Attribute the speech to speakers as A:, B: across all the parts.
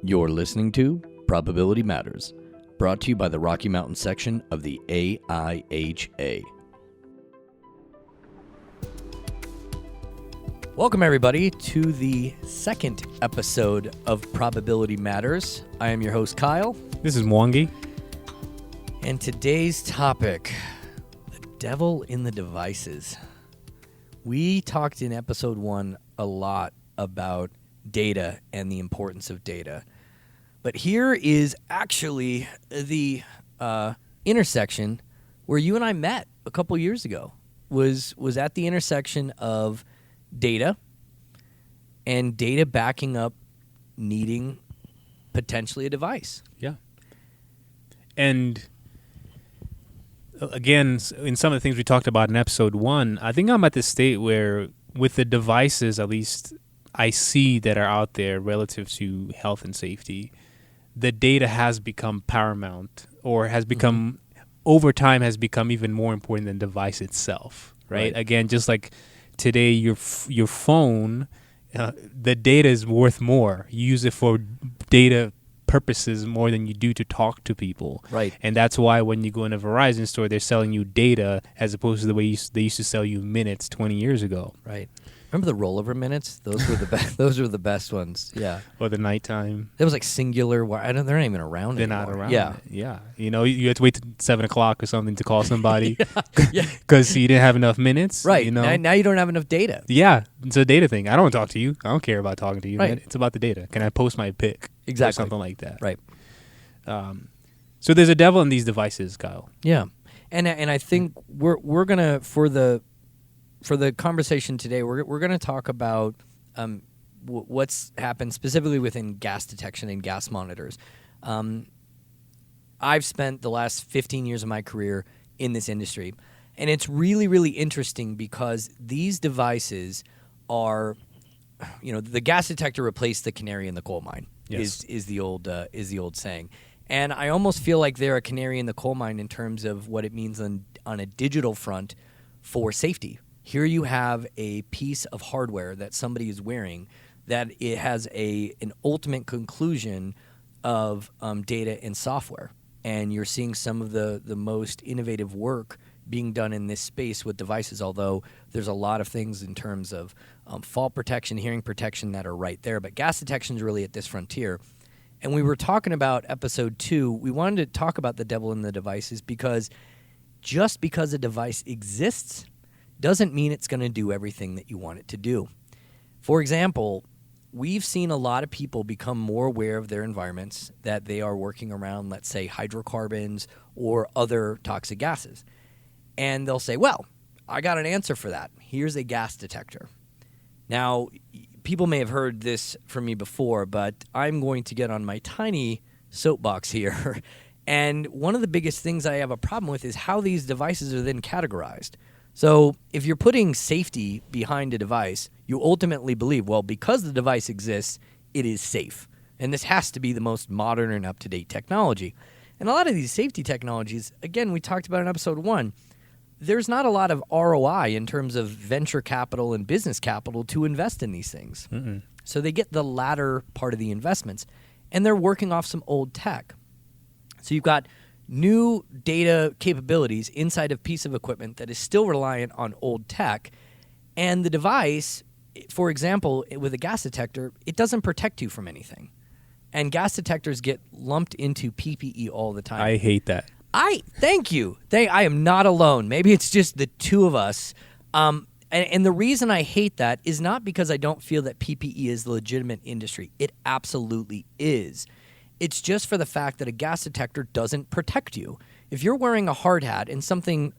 A: You're listening to Probability Matters, brought to you by the Rocky Mountain section of the AIHA. Welcome, everybody, to the second episode of Probability Matters. I am your host, Kyle.
B: This is Mwangi.
A: And today's topic, the devil in the devices. We talked in episode 1 a lot about data and the importance of data. But here is actually the intersection where you and I met a couple years ago. Was at the intersection of data and data backing up needing potentially a device.
B: Yeah. And again, in some of the things we talked about in episode 1, I think I'm at this state where with the devices, at least I see that are out there relative to health and safety, the data has become paramount or has become, over time, has become even more important than the device itself, right? Again, just like today, your phone, the data is worth more. You use it for data purposes more than you do to talk to people.
A: Right.
B: And that's why when you go in a Verizon store, they're selling you data as opposed to the way they used to sell you minutes 20 years ago.
A: Right. Remember the rollover minutes? Those were the best. Those were the best ones. Yeah.
B: Or the nighttime.
A: It was like singular. They're not even around
B: They're
A: anymore.
B: not around.
A: Yeah.
B: Yeah. You know, you had to wait till 7 o'clock or something to call somebody.
A: Yeah.
B: Because you didn't have enough minutes.
A: Right.
B: You know?
A: Now you don't have enough data.
B: Yeah. It's a data thing. I don't talk to you. I don't care about talking to you.
A: Right.
B: Man. It's about the data. Can I post my pic?
A: Exactly.
B: Or something like that.
A: Right.
B: So there's a devil in these devices, Kyle.
A: Yeah. And I think we're gonna for the conversation today, we're going to talk about what's happened specifically within gas detection and gas monitors. I've spent the last 15 years of my career in this industry, and it's really, really interesting because these devices are, the gas detector replaced the canary in the coal mine.
B: Yes.
A: is the old saying. And I almost feel like they're a canary in the coal mine in terms of what it means on a digital front for safety. Here you have a piece of hardware that somebody is wearing that it has an ultimate conclusion of data and software. And you're seeing some of the most innovative work being done in this space with devices, although there's a lot of things in terms of fault protection, hearing protection that are right there. But gas detection is really at this frontier. And we were talking about episode 2. We wanted to talk about the devil in the devices because just because a device exists doesn't mean it's going to do everything that you want it to do. For example, we've seen a lot of people become more aware of their environments, that they are working around, let's say, hydrocarbons or other toxic gases. And they'll say, well, I got an answer for that. Here's a gas detector. Now, people may have heard this from me before, but I'm going to get on my tiny soapbox here. And one of the biggest things I have a problem with is how these devices are then categorized. So if you're putting safety behind a device, you ultimately believe, well, because the device exists, it is safe. And this has to be the most modern and up-to-date technology. And a lot of these safety technologies, again, we talked about in episode 1, there's not a lot of ROI in terms of venture capital and business capital to invest in these things. Mm-mm. So they get the latter part of the investments, and they're working off some old tech. So you've got new data capabilities inside a piece of equipment that is still reliant on old tech. And the device, for example, with a gas detector, it doesn't protect you from anything. And gas detectors get lumped into PPE all the time.
B: I hate that.
A: Thank you. I am not alone. Maybe it's just the two of us. And the reason I hate that is not because I don't feel that PPE is a legitimate industry. It absolutely is. It's just for the fact that a gas detector doesn't protect you. If you're wearing a hard hat and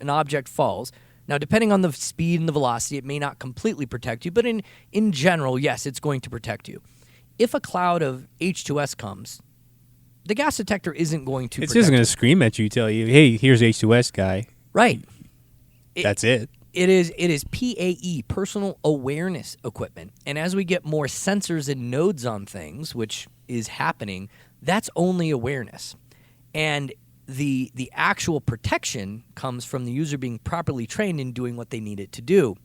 A: an object falls, now depending on the speed and the velocity, it may not completely protect you, but in general, yes, it's going to protect you. If a cloud of H2S comes, the gas detector isn't going to protect you.
B: It's just going to scream at you, tell you, hey, here's H2S guy.
A: Right.
B: That's it.
A: It is PAE, personal awareness equipment. And as we get more sensors and nodes on things, which is happening, that's only awareness. And the actual protection comes from the user being properly trained in doing what they need it to do.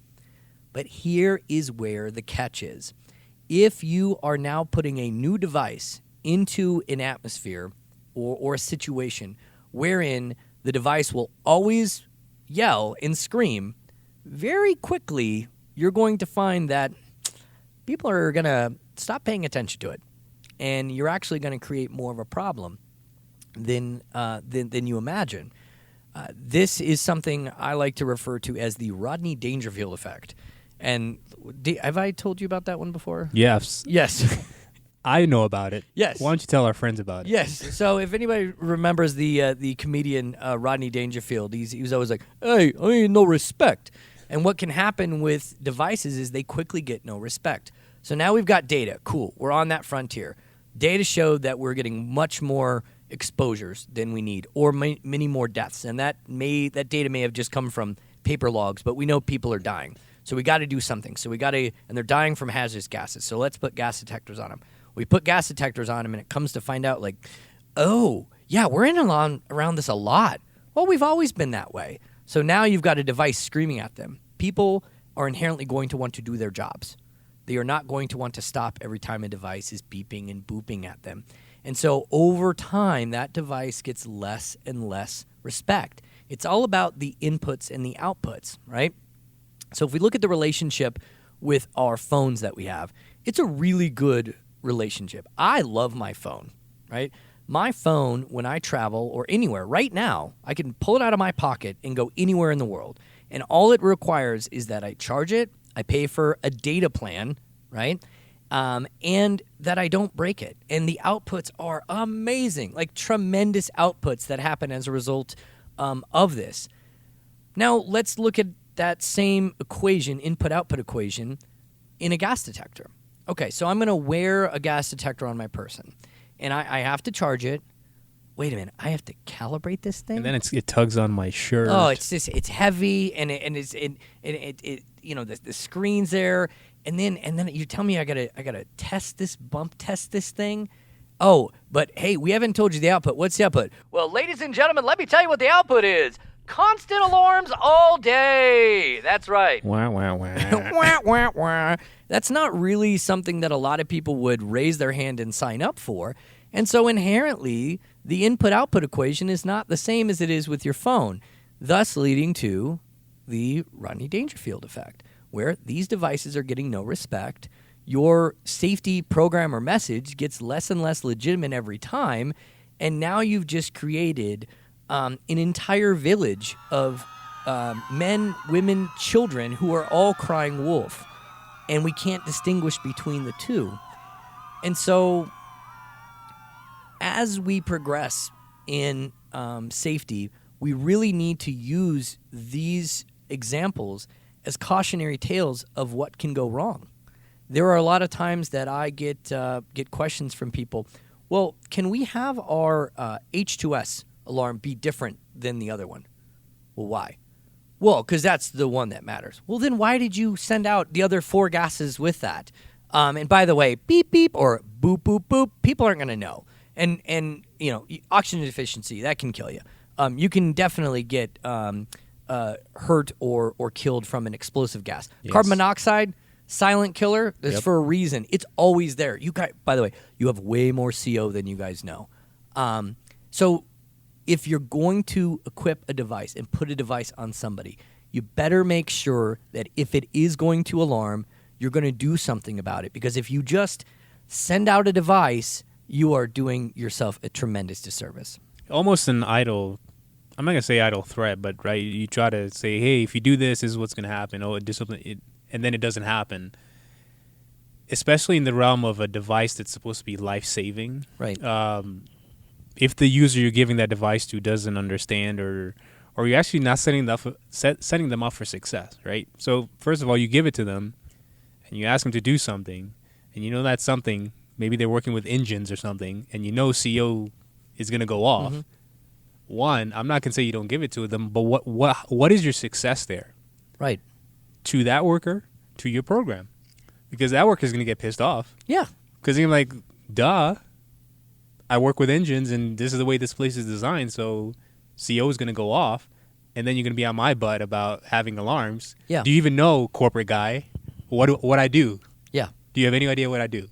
A: But here is where the catch is. if you are now putting a new device into an atmosphere or a situation wherein the device will always yell and scream, very quickly you're going to find that people are going to stop paying attention to it. And you're actually going to create more of a problem than you imagine. This is something I like to refer to as the Rodney Dangerfield effect. And have I told you about that one before?
B: Yes.
A: Yes.
B: I know about it.
A: Yes.
B: Why don't you tell our friends about it?
A: Yes. So if anybody remembers the comedian Rodney Dangerfield, he was always like, "Hey, I ain't no respect." And what can happen with devices is they quickly get no respect. So now we've got data. Cool. We're on that frontier. Data showed that we're getting much more exposures than we need, or many more deaths. And that data may have just come from paper logs, but we know people are dying. So we got to do something. So and they're dying from hazardous gases. So let's put gas detectors on them. We put gas detectors on them, and it comes to find out, like, oh, yeah, we're in around this a lot. Well, we've always been that way. So now you've got a device screaming at them. People are inherently going to want to do their jobs. They are not going to want to stop every time a device is beeping and booping at them. And so over time, that device gets less and less respect. It's all about the inputs and the outputs, right? So if we look at the relationship with our phones that we have, it's a really good relationship. I love my phone, right? My phone, when I travel or anywhere, right now, I can pull it out of my pocket and go anywhere in the world. And all it requires is that I charge it, I pay for a data plan, right? And that I don't break it. And the outputs are amazing, like tremendous outputs that happen as a result of this. Now, let's look at that same equation, input-output equation, in a gas detector. Okay, so I'm going to wear a gas detector on my person, and I have to charge it. Wait a minute, I have to calibrate this thing?
B: And then it tugs on my shirt.
A: Oh, it's heavy, and the screen's there, and then you tell me I gotta test this thing. Oh, but hey, we haven't told you the output. What's the output? Well, ladies and gentlemen, let me tell you what the output is. Constant alarms all day. That's right.
B: Wah, wah, wah.
A: Wah, wah, wah. That's not really something that a lot of people would raise their hand and sign up for. And so inherently, the input-output equation is not the same as it is with your phone, thus leading to the Rodney Dangerfield effect, where these devices are getting no respect. Your safety program or message gets less and less legitimate every time, and now you've just created an entire village of men, women, children who are all crying wolf, and we can't distinguish between the two. And so as we progress in safety, we really need to use these examples as cautionary tales of what can go wrong. There are a lot of times that I get questions from people. Well, can we have our H2S alarm be different than the other one? Well, why? Well, because that's the one that matters. Well, then why did you send out the other 4 gases with that? And by the way, beep, beep, or boop, boop, boop, people aren't going to know. And oxygen deficiency, that can kill you. You can definitely get hurt or killed from an explosive gas. Yes. Carbon monoxide, silent killer. That's for a reason. It's always there. You guys, by the way, you have way more CO than you guys know. So if you're going to equip a device and put a device on somebody, you better make sure that if it is going to alarm, you're going to do something about it. Because if you just send out a device, you are doing yourself a tremendous disservice.
B: Almost an idle, I'm not going to say idle threat, but right, you try to say, hey, if you do this is what's going to happen. Oh, and then it doesn't happen. Especially in the realm of a device that's supposed to be life-saving.
A: Right.
B: If the user you're giving that device to doesn't understand or you're actually not setting them up for success, right? So first of all, you give it to them and you ask them to do something, and you know that's something, maybe they're working with engines or something, and you know CO is going to go off. Mm-hmm. One, I'm not going to say you don't give it to them, but what is your success there?
A: Right.
B: To that worker, to your program. Because that worker is going to get pissed off.
A: Yeah.
B: Because you're like, duh, I work with engines, and this is the way this place is designed, so CO is going to go off, and then you're going to be on my butt about having alarms.
A: Yeah.
B: Do you even know, corporate guy, what I do?
A: Yeah.
B: Do you have any idea what I do?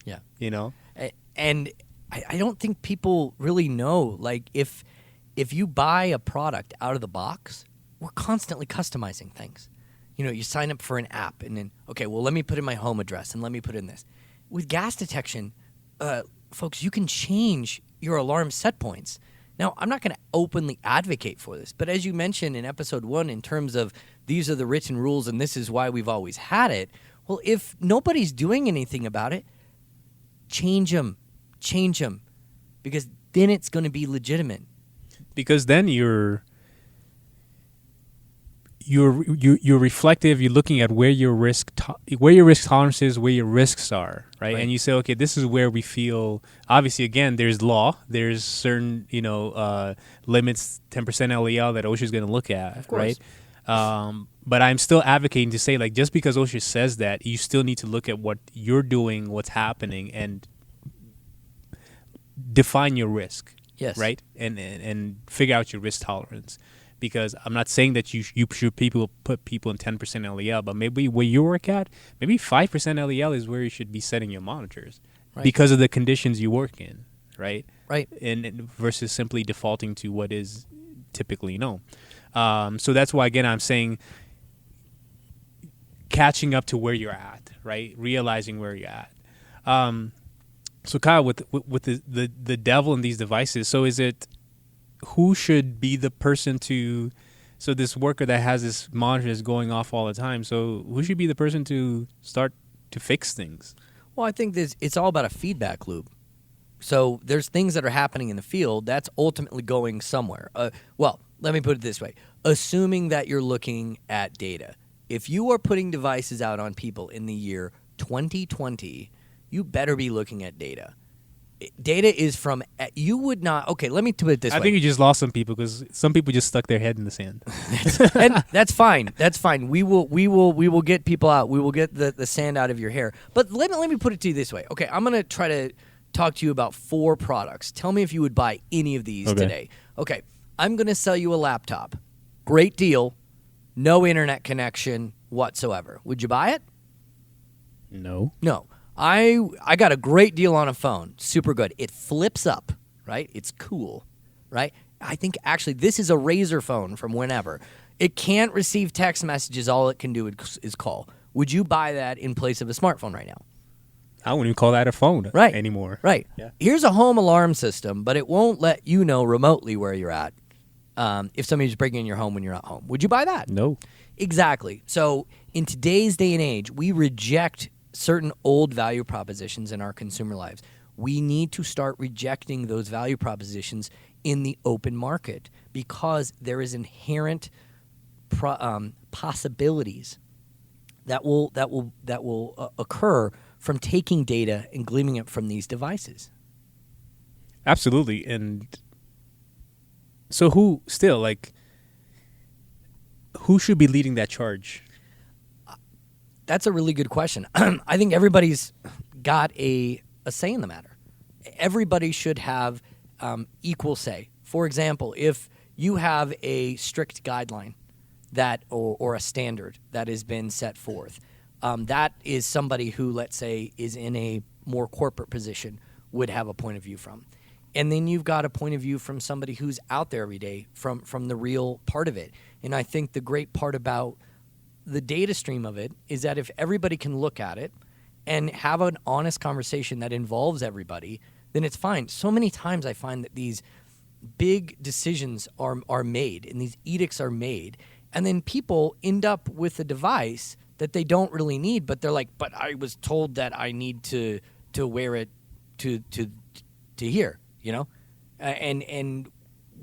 A: Yeah.
B: You know?
A: And I don't think people really know. Like, if you buy a product out of the box, we're constantly customizing things. You know, you sign up for an app, and then, okay, well, let me put in my home address, and let me put in this. With gas detection, folks, you can change your alarm set points. Now, I'm not going to openly advocate for this, but as you mentioned in episode 1, in terms of these are the written rules and this is why we've always had it, well, if nobody's doing anything about it, change them, because then it's going to be legitimate.
B: Because then you're reflective. You're looking at where your risk tolerance is, where your risks are, right? And you say, okay, this is where we feel. Obviously, again, there's law. There's certain limits, 10% LEL that OSHA is going to look at,
A: of course.
B: Right? But I'm still advocating to say, like, just because OSHA says that, you still need to look at what you're doing, what's happening, and define your risk.
A: Yes.
B: Right? And figure out your risk tolerance. Because I'm not saying that you should put people in 10% LEL, but maybe where you work at, maybe 5% LEL is where you should be setting your monitors, right? Because of the conditions you work in, right?
A: Right.
B: And versus simply defaulting to what is typically known. So that's why, again, I'm saying catching up to where you're at, right? Realizing where you're at. So Kyle, with the devil in these devices, so is it, who should be the person to, so this worker that has this monitor is going off all the time, so who should be the person to start to fix things?
A: Well, I think it's all about a feedback loop. So there's things that are happening in the field that's ultimately going somewhere. Well, let me put it this way. Assuming that you're looking at data. If you are putting devices out on people in the year 2020, you better be looking at data. Data is from, you would not, okay, let me put it this way.
B: I think you just lost some people because some people just stuck their head in the sand.
A: And that's fine. That's fine. We will get people out. We will get the sand out of your hair. But let me put it to you this way. Okay, I'm going to try to talk to you about 4 products. Tell me if you would buy any of these today. Okay, I'm going to sell you a laptop. Great deal. No internet connection whatsoever. Would you buy it?
B: No.
A: No. I got a great deal on a phone. Super good. It flips up, right? It's cool, right? I think actually this is a Razr phone from whenever. It can't receive text messages. All it can do is call. Would you buy that in place of a smartphone right now?
B: I wouldn't even call that a phone anymore.
A: Right.
B: Yeah.
A: Here's a home alarm system, but it won't let you know remotely where you're at if somebody's breaking in your home when you're not home. Would you buy that?
B: No.
A: Exactly. So in today's day and age, we reject certain old value propositions in our consumer lives. We need to start rejecting those value propositions in the open market because there is inherent possibilities that will occur from taking data and gleaming it from these devices.
B: Absolutely. And so who should be leading that charge?
A: That's a really good question. I think everybody's got a say in the matter. Everybody should have equal say. For example, if you have a strict guideline that or a standard that has been set forth, that is somebody who, let's say, is in a more corporate position would have a point of view from. And then you've got a point of view from somebody who's out there every day from the real part of it. And I think the great part about the data stream of it is that if everybody can look at it and have an honest conversation that involves everybody, then it's fine. So many times I find that these big decisions are made and these edicts are made, and then people end up with a device that they don't really need, but they're like, but I was told that I need to wear it to here, you know? And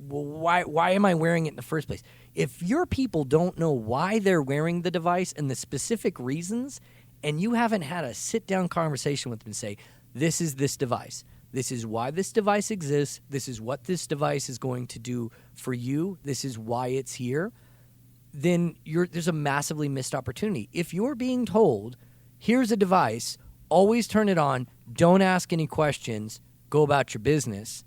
A: why am I wearing it in the first place? If your people don't know why they're wearing the device and the specific reasons, and you haven't had a sit-down conversation with them and say, this is this device. This is why this device exists. This is what this device is going to do for you. This is why it's here. Then there's a massively missed opportunity. If you're being told, here's a device, always turn it on, don't ask any questions, go about your business,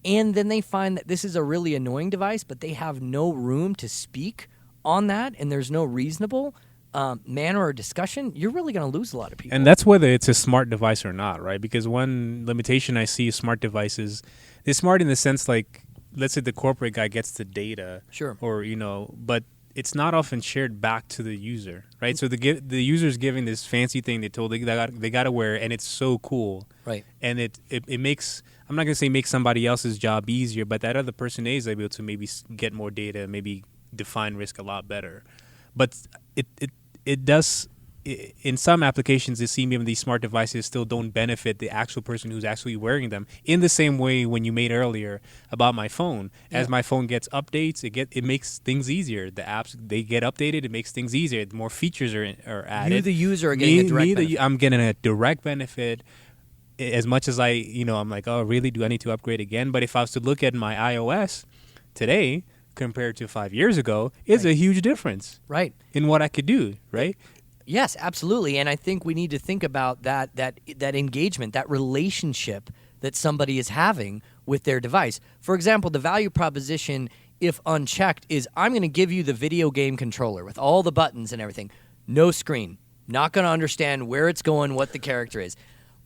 A: and then they find that this is a really annoying device, but they have no room to speak on that, and there's no reasonable, manner or discussion, you're really going to lose a lot of people.
B: And that's whether it's a smart device or not, right? Because one limitation I see is smart devices. They're smart in the sense like, let's say the corporate guy gets the data,
A: Sure.
B: or but it's not often shared back to the user, right? So the user's giving this fancy thing they got to wear, and it's so cool,
A: Right.
B: And it makes, I'm not gonna say make somebody else's job easier, but that other person is able to maybe get more data, maybe define risk a lot better. But it does. In some applications, it seems even these smart devices still don't benefit the actual person who's actually wearing them. In the same way, when you made earlier about my phone, as my phone gets updates, it makes things easier. The apps, they get updated, it makes things easier. More features are added.
A: You, the user, are getting a direct benefit.
B: I'm getting a direct benefit. As much as I'm like, oh, really? Do I need to upgrade again? But if I was to look at my iOS today compared to 5 years ago, it's a huge difference,
A: right,
B: in what I could do, right?
A: Yes, absolutely. And I think we need to think about that engagement, that relationship that somebody is having with their device. For example, the value proposition, if unchecked, is I'm going to give you the video game controller with all the buttons and everything. No screen. Not going to understand where it's going, what the character is.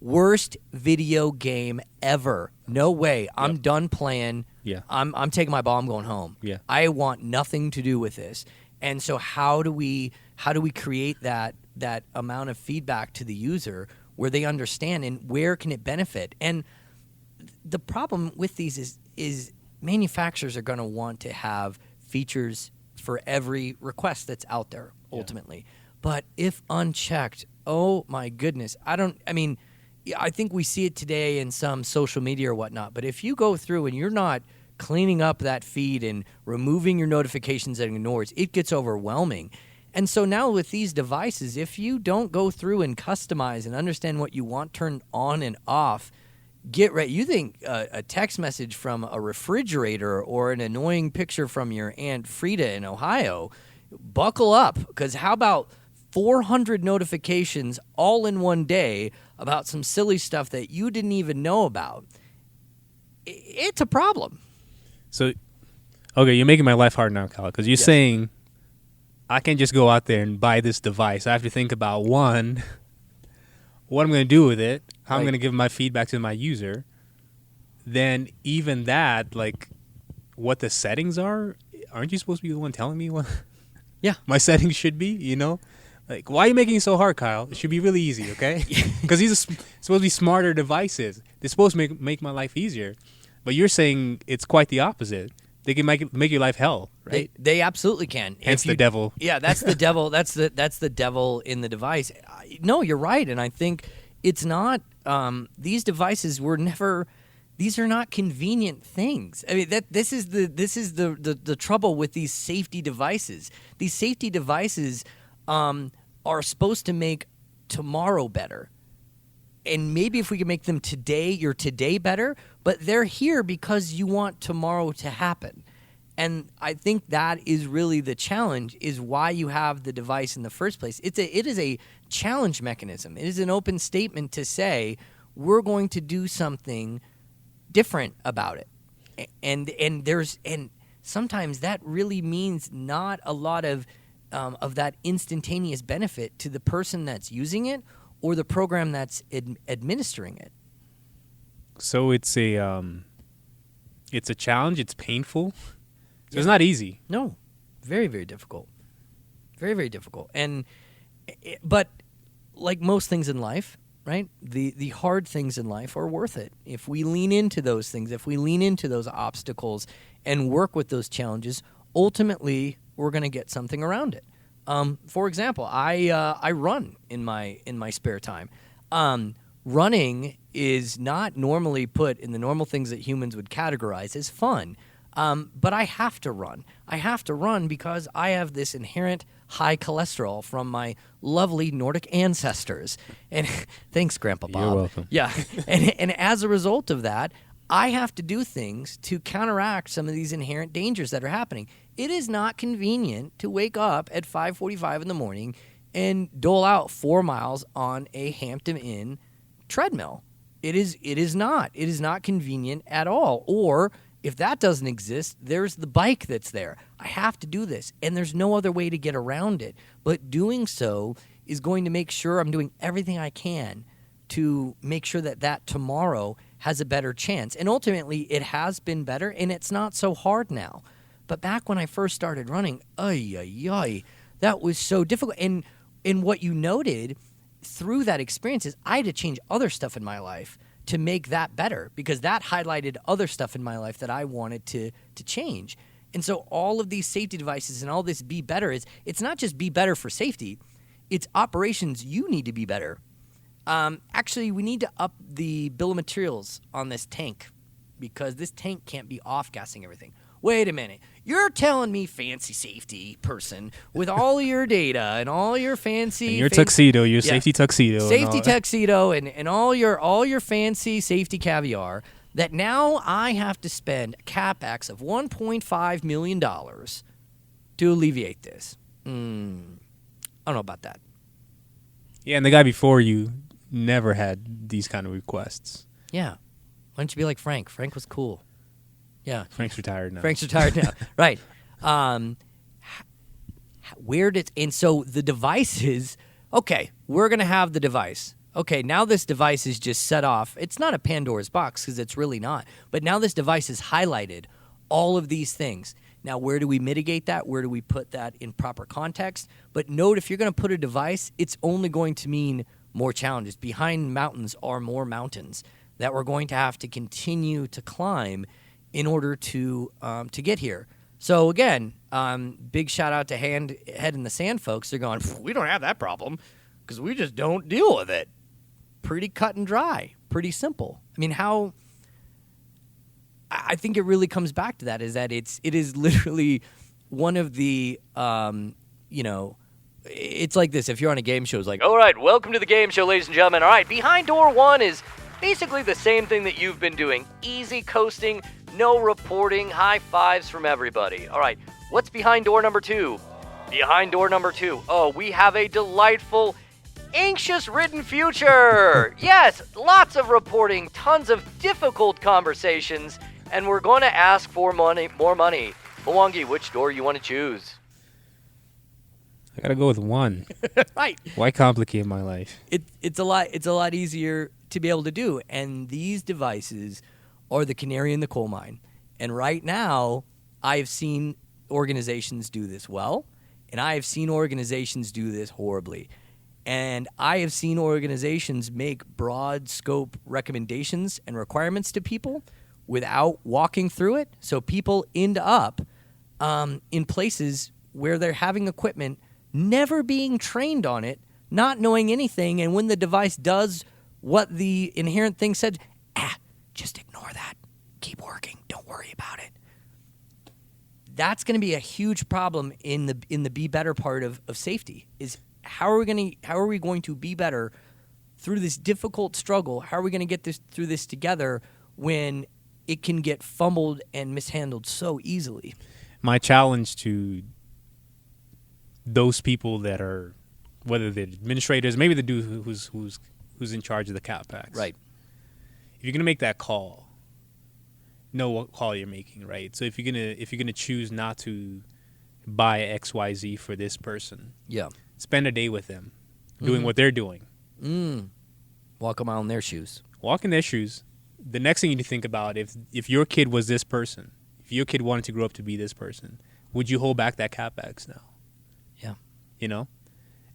A: Worst video game ever. No way. I'm done playing.
B: Yeah.
A: I'm taking my ball. I'm going home.
B: Yeah.
A: I want nothing to do with this. And so how do we create that amount of feedback to the user where they understand, and where can it benefit? And the problem with these is manufacturers are going to want to have features for every request that's out there ultimately. Yeah. But if unchecked, oh my goodness, I think we see it today in some social media or whatnot, but if you go through and you're not cleaning up that feed and removing your notifications and ignores, it gets overwhelming. And so now with these devices, if you don't go through and customize and understand what you want turned on and off, get ready. You think a text message from a refrigerator or an annoying picture from your Aunt Frida in Ohio, buckle up, because how about 400 notifications all in one day about some silly stuff that you didn't even know about? It's a problem.
B: So, okay, you're making my life hard now, Kyle, because you're saying I can't just go out there and buy this device. I have to think about, one, what I'm going to do with it, how I'm going to give my feedback to my user. Then even that, like what the settings are, aren't you supposed to be the one telling me what my settings should be, Like, why are you making it so hard, Kyle? It should be really easy, okay? Because these are supposed to be smarter devices. They're supposed to make my life easier. But you're saying it's quite the opposite. They can make your life hell, right?
A: They absolutely can.
B: Hence the devil.
A: Yeah, that's the devil. That's the devil in the device. No, you're right, and I think it's not. These devices were never. These are not convenient things. I mean, this is the trouble with these safety devices. These safety devices are supposed to make tomorrow better. And maybe if we can make them your today better, but they're here because you want tomorrow to happen. And I think that is really the challenge, is why you have the device in the first place. It is a challenge mechanism. It is an open statement to say, we're going to do something different about it. And sometimes that really means not a lot of that instantaneous benefit to the person that's using it or the program that's administering it.
B: So it's a challenge. It's painful. So it's not easy.
A: No, very, very difficult. Very, very difficult. But like most things in life, right? The hard things in life are worth it. If we lean into those things, if we lean into those obstacles and work with those challenges, ultimately we're going to get something around it. For example, I run in my spare time. Running is not normally put in the normal things that humans would categorize as fun. But I have to run. I have to run because I have this inherent high cholesterol from my lovely Nordic ancestors. And thanks, Grandpa Bob.
B: You're welcome.
A: Yeah. And as a result of that, I have to do things to counteract some of these inherent dangers that are happening. It is not convenient to wake up at 5:45 in the morning and dole out 4 miles on a Hampton Inn treadmill. It is not. It is not convenient at all. Or if that doesn't exist, there's the bike that's there. I have to do this, and there's no other way to get around it. But doing so is going to make sure I'm doing everything I can to make sure that tomorrow has a better chance. And ultimately, it has been better, and it's not so hard now. But back when I first started running, that was so difficult. And what you noted through that experience is I had to change other stuff in my life to make that better, because that highlighted other stuff in my life that I wanted to change. And so all of these safety devices and all this be better it's not just be better for safety, it's operations you need to be better. Actually, we need to up the bill of materials on this tank, because this tank can't be off-gassing everything. Wait a minute. You're telling me, fancy safety person, with all your data and all your fancy...
B: And your tuxedo, your safety tuxedo.
A: Safety tuxedo and all your fancy safety caviar, that now I have to spend a CapEx of $1.5 million to alleviate this. I don't know about that.
B: Yeah, and the guy before you never had these kind of requests.
A: Yeah. Why don't you be like Frank? Frank was cool. Yeah.
B: Frank's retired now.
A: Right. And so the devices, okay, we're going to have the device. Okay, now this device is just set off. It's not a Pandora's box, because it's really not. But now this device has highlighted all of these things. Now, where do we mitigate that? Where do we put that in proper context? But note, if you're going to put a device, it's only going to mean more challenges. Behind mountains are more mountains that we're going to have to continue to climb in order to get here. So again, big shout out to Head in the Sand folks. They're going, we don't have that problem because we just don't deal with it. Pretty cut and dry, pretty simple. I mean, I think it really comes back to that, is that it is literally one of the, it's like this. If you're on a game show, it's like, all right, welcome to the game show, ladies and gentlemen. All right, behind door one is basically the same thing that you've been doing. Easy coasting, no reporting, high fives from everybody. All right, what's behind door number two? Behind door number two, we have a delightful, anxious-ridden future. Yes, lots of reporting, tons of difficult conversations, and we're going to ask for more money. Mwangi, which door you want to choose?
B: I gotta go with one.
A: Right.
B: Why complicate my life?
A: It's a lot easier to be able to do, and these devices are the canary in the coal mine. And right now, I've seen organizations do this well, and I have seen organizations do this horribly. And I have seen organizations make broad scope recommendations and requirements to people without walking through it. So people end up in places where they're having equipment, never being trained on it, not knowing anything. And when the device does what the inherent thing said, just ignore that. Keep working. Don't worry about it. That's going to be a huge problem in the be better part of safety. Is how are we going to be better through this difficult struggle? How are we going to get through this together when it can get fumbled and mishandled so easily?
B: My challenge to those people that are, whether they're administrators, maybe the dude who's in charge of the CapEx.
A: Right.
B: If you're gonna make that call, know what call you're making, right? So if you're gonna choose not to buy XYZ for this person,
A: yeah,
B: spend a day with them, doing what they're doing.
A: Walk them out in their shoes.
B: Walk in their shoes. The next thing you need to think about, if your kid was this person, if your kid wanted to grow up to be this person, would you hold back that CapEx now?
A: Yeah.
B: You know?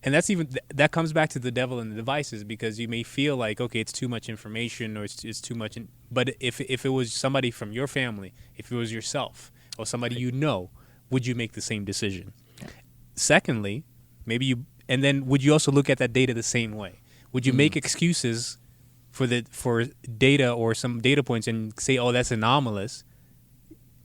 B: And that comes back to the devil in the devices, because you may feel like, okay, it's too much information, or it's too much. But if it was somebody from your family, if it was yourself or somebody you know, would you make the same decision? Yeah. Secondly, and then would you also look at that data the same way? Would you make excuses for data or some data points and say, oh, that's anomalous,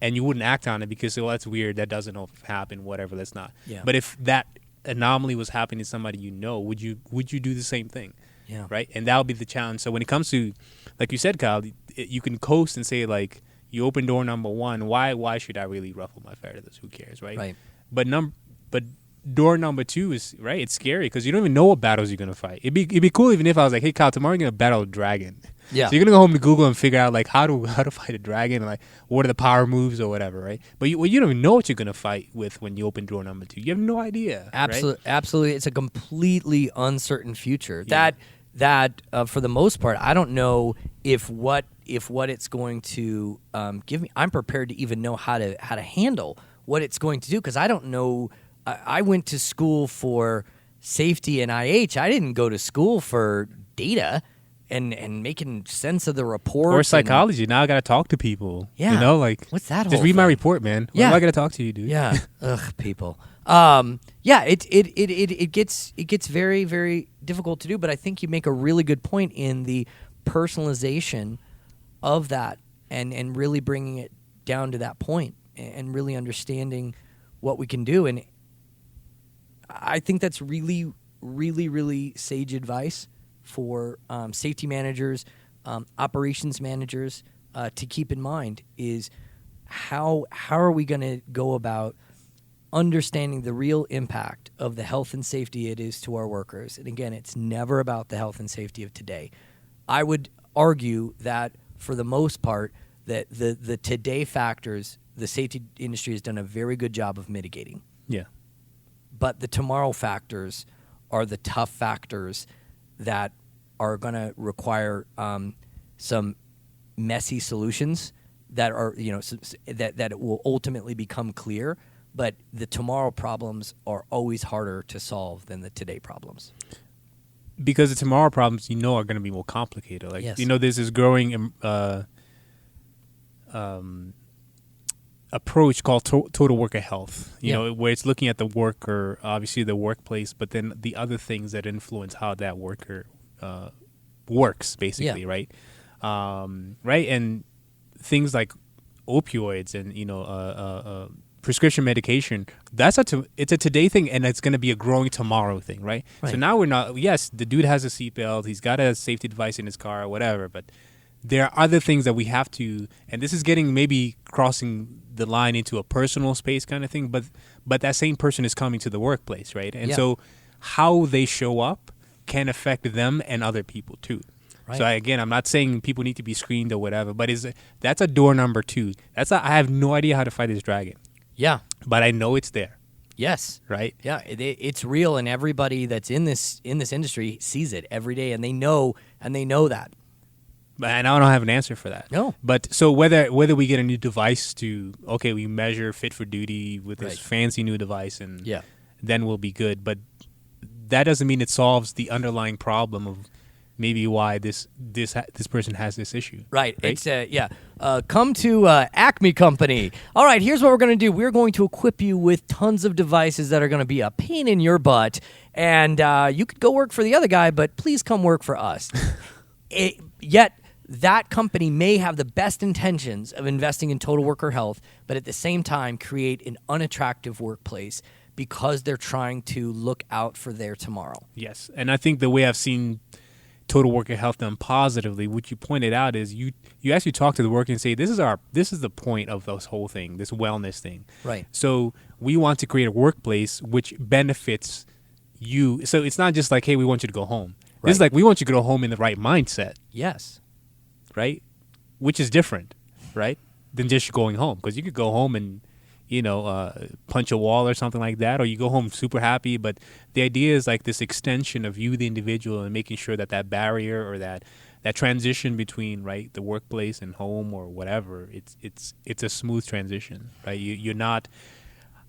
B: and you wouldn't act on it because, oh, that's weird, that doesn't happen, whatever, that's not.
A: Yeah.
B: But if that anomaly was happening to somebody you know, would you do the same thing?
A: Yeah.
B: Right? And that'll be the challenge. So when it comes to, like you said, Kyle, you can coast and say, like, you open door number one, why should I really ruffle my feathers? Who cares, right?
A: Right.
B: But door number 2 is right. It's scary because you don't even know what battles you're gonna fight. It'd be cool even if I was like, hey Kyle, tomorrow you're gonna battle a dragon.
A: Yeah.
B: So you're gonna go home to Google and figure out like how to fight a dragon and like what are the power moves or whatever, right? But you don't even know what you're gonna fight with when you open door number 2. You have no idea.
A: Absolutely,
B: right?
A: absolutely. It's a completely uncertain future.
B: Yeah.
A: That for the most part, I don't know if what it's going to give me. I'm prepared to even know how to handle what it's going to do because I don't know. I went to school for safety and IH. I didn't go to school for data and making sense of the report
B: or psychology. Now I gotta talk to people.
A: Yeah,
B: you know, like
A: what's that?
B: Just
A: whole
B: read my
A: thing?
B: report, man.
A: Yeah,
B: Why do I gotta talk to you, dude?
A: Yeah, ugh, people. Yeah, it gets very, very difficult to do. But I think you make a really good point in the personalization of that and really bringing it down to that point and really understanding what we can do. And I think that's really, really, really sage advice for safety managers, operations managers to keep in mind is how are we going to go about understanding the real impact of the health and safety it is to our workers. And again, it's never about the health and safety of today. I would argue that for the most part, that the today factors, the safety industry has done a very good job of mitigating.
B: Yeah.
A: But the tomorrow factors are the tough factors that are going to require some messy solutions that are, that it will ultimately become clear. But the tomorrow problems are always harder to solve than the today problems.
B: Because the tomorrow problems, are going to be more complicated. Like,
A: yes.
B: There's this growing approach called total worker health, where it's looking at the worker, obviously the workplace, but then the other things that influence how that worker works, basically, right? Right, and things like opioids and, prescription medication, it's a today thing, and it's going to be a growing tomorrow thing, right? So now we're not, yes, the dude has a seatbelt, he's got a safety device in his car or whatever, but there are other things that we have to, and this is getting maybe crossing the line into a personal space kind of thing, but that same person is coming to the workplace, right? And so how they show up can affect them and other people too. Right. So again, I'm not saying people need to be screened or whatever, but that's a door number 2. I have no idea how to fight this dragon.
A: Yeah.
B: But I know it's there.
A: Yes.
B: Right?
A: Yeah, it's real, and everybody that's in this industry sees it every day, and they know that.
B: And I don't have an answer for that.
A: No.
B: But so whether we get a new device we measure fit for duty with this fancy new device, and then we'll be good. But that doesn't mean it solves the underlying problem of maybe why this person has this issue.
A: Right. It's come to Acme Company. All right, here's what we're going to do. We're going to equip you with tons of devices that are going to be a pain in your butt, and you could go work for the other guy, but please come work for us. Yet that company may have the best intentions of investing in total worker health, but at the same time create an unattractive workplace because they're trying to look out for their tomorrow.
B: Yes, and I think the way I've seen total worker health done positively, what you pointed out is you actually talk to the worker and say, this is the point of this whole thing, this wellness thing.
A: Right.
B: So we want to create a workplace which benefits you. So it's not just like, hey, we want you to go home. Right. This is like, we want you to go home in the right mindset.
A: Yes.
B: Right? Which is different, right? Than just going home. Because you could go home and, punch a wall or something like that, or you go home super happy. But the idea is like this extension of you, the individual, and making sure that barrier or that transition between the workplace and home or whatever, it's a smooth transition, right? You're not,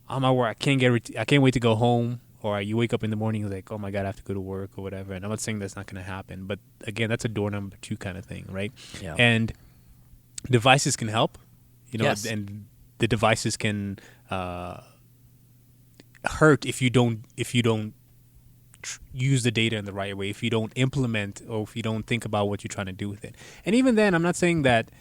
B: I'm at work, I can't wait to go home, or you wake up in the morning like, oh my God, I have to go to work or whatever. And I'm not saying that's not going to happen, but again, that's a door number 2 kind of thing, right?
A: Yeah.
B: And devices can help,
A: yes.
B: And the devices can hurt if you don't use the data in the right way, if you don't implement or if you don't think about what you're trying to do with it. And even then, I'm not saying that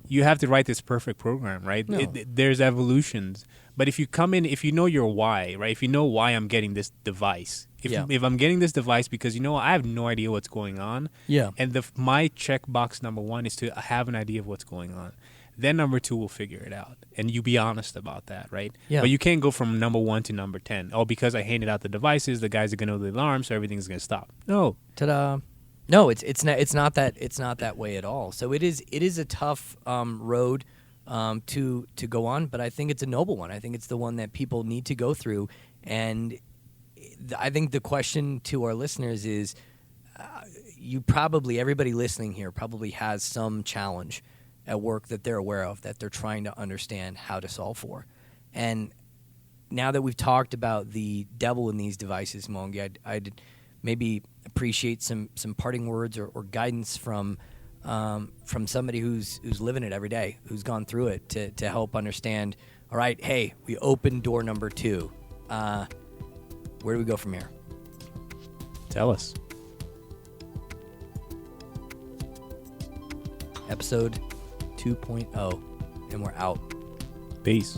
B: you have to write this perfect program, right?
A: No.
B: There's evolutions. But if you come in, if you know your why, right? If you know why I'm getting this device, if I'm getting this device because, I have no idea what's going on.
A: Yeah.
B: And my checkbox number 1 is to have an idea of what's going on. then number 2 will figure it out. And you be honest about that, right?
A: Yeah.
B: But you can't go from number 1 to number 10. Oh, because I handed out the devices, the guys are going to know the alarm, so everything's going to stop. No.
A: Ta-da. No, it's not that way at all. So it is a tough road to go on, but I think it's a noble one. I think it's the one that people need to go through. And I think the question to our listeners is, everybody listening here probably has some challenge at work that they're aware of, that they're trying to understand how to solve for. And now that we've talked about the devil in these devices, Mwangi, I'd maybe appreciate some parting words or guidance from somebody who's living it every day, who's gone through it, to help understand, all right, hey, we opened door number 2. Where do we go from here?
B: Tell us.
A: Episode 2.0, and we're out.
B: Peace.